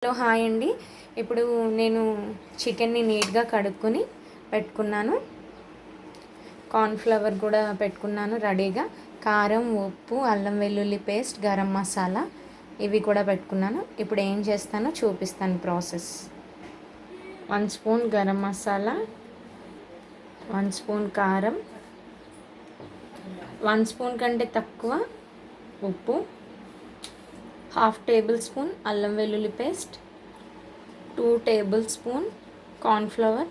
Hello hi అండి. ఇప్పుడు నేను చికెన్ని నీట్గా కడుక్కొని పెట్టుకున్నాను. కార్న్ఫ్లవర్ కూడా పెట్టుకున్నాను రెడీగా. కారం, ఉప్పు, అల్లం వెల్లుల్లి పేస్ట్, గరం మసాలా ఇవి కూడా పెట్టుకున్నాను. ఇప్పుడు ఏం చేస్తానో చూపిస్తాను process. 1 spoon garam masala, 1 spoon కారం, 1 స్పూన్ కంటే తక్కువ ఉప్పు, 1/2 టేబుల్ స్పూన్ అల్లం వెల్లుల్లి పేస్ట్, 2 టేబుల్ స్పూన్ కార్న్ఫ్లవర్.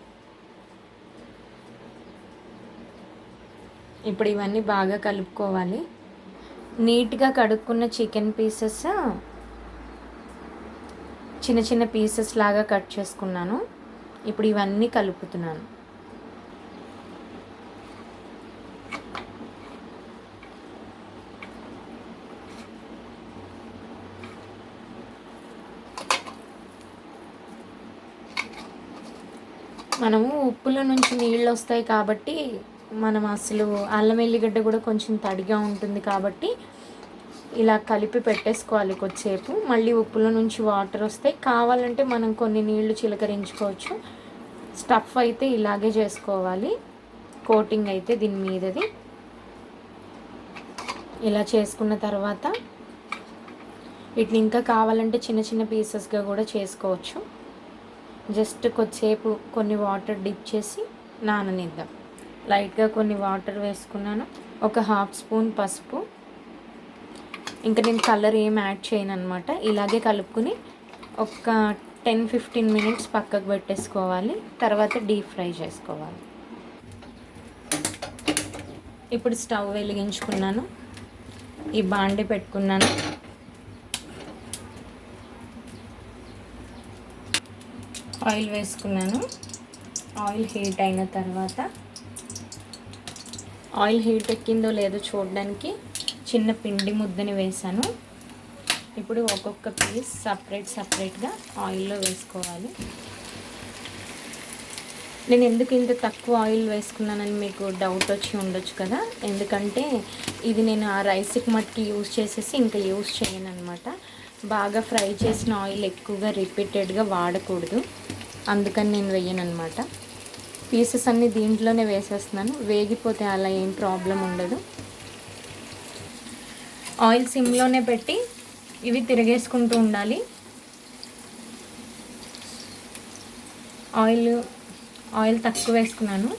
ఇప్పుడు ఇవన్నీ బాగా కలుపుకోవాలి. నీట్గా కడుక్కున్న చికెన్ పీసెస్ చిన్న చిన్న పీసెస్ లాగా కట్ చేసుకున్నాను. ఇప్పుడు ఇవన్నీ కలుపుతున్నాను. మనము ఉప్పులో నుంచి నీళ్ళు వస్తాయి కాబట్టి మనం అసలు అల్లం వెల్లిగడ్డ కూడా కొంచెం తడిగా ఉంటుంది కాబట్టి ఇలా కలిపి పెట్టేసుకోవాలి కొద్దిసేపు. మళ్ళీ ఉప్పులో నుంచి వాటర్ వస్తాయి. కావాలంటే మనం కొన్ని నీళ్లు చిలకరించుకోవచ్చు. స్టఫ్ అయితే ఇలాగే చేసుకోవాలి. కోటింగ్ అయితే దీని మీదది ఇలా చేసుకున్న తర్వాత వీటిని ఇంకా కావాలంటే చిన్న చిన్న పీసెస్గా కూడా చేసుకోవచ్చు. జస్ట్ కొద్దిసేపు కొన్ని వాటర్ డిప్ చేసి నాననిద్దాం. లైట్గా కొన్ని వాటర్ వేసుకున్నాను. ఒక 1/2 స్పూన్ పసుపు. ఇంకా నేను కలర్ ఏం యాడ్ చేయను అనమాట. ఇలాగే కలుపుకుని ఒక 10-15 మినిట్స్ పక్కకు పెట్టేసుకోవాలి. తర్వాత డీప్ ఫ్రై చేసుకోవాలి. ఇప్పుడు స్టవ్ వెలిగించుకున్నాను. ఈ బాండి పెట్టుకున్నాను. ఆయిల్ వేసుకున్నాను. ఆయిల్ హీట్ అయిన తర్వాత ఆయిల్ హీట్ ఎక్కిందో లేదో చూడడానికి చిన్న పిండి ముద్దని వేసాను. ఇప్పుడు ఒక్కొక్క పీస్ సపరేట్గా ఆయిల్లో వేసుకోవాలి. నేను ఎందుకు ఇంత తక్కువ ఆయిల్ వేసుకున్నానని మీకు డౌట్ వచ్చి ఉండొచ్చు కదా. ఎందుకంటే ఇది నేను ఆ రైస్కి మట్టుకి యూజ్ చేసేసి ఇంకా యూజ్ చేయను అనమాట. బాగా ఫ్రై చేసిన ఆయిల్ ఎక్కువగా రిపీటెడ్గా వాడకూడదు. అందుకని నేను వేయను అనమాట. పీసెస్ అన్నీ దీంట్లోనే వేసేస్తున్నాను. వేగిపోతే అలా ఏం ప్రాబ్లం ఉండదు. ఆయిల్ సిమ్లోనే పెట్టి ఇవి తిరిగేసుకుంటూ ఉండాలి. ఆయిల్ తక్కువ వేసుకున్నాను.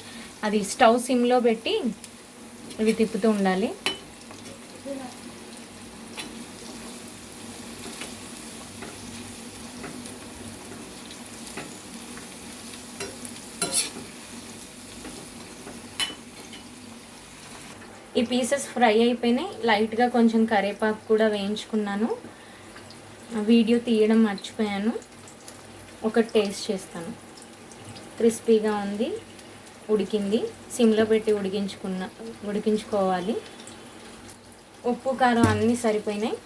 అది స్టవ్ సిమ్లో పెట్టి ఇవి తిప్పుతూ ఉండాలి. ఈ పీసెస్ ఫ్రై అయిపోయినాయి. లైట్గా కొంచెం కరివేపాకు కూడా వేయించుకున్నాను. వీడియో తీయడం మర్చిపోయాను. ఒక టేస్ట్ చేస్తాను. క్రిస్పీగా ఉంది, ఉడికింది. సిమ్లో పెట్టి ఉడికించుకోవాలి. ఉప్పు కారం అన్నీ సరిపోయినాయి.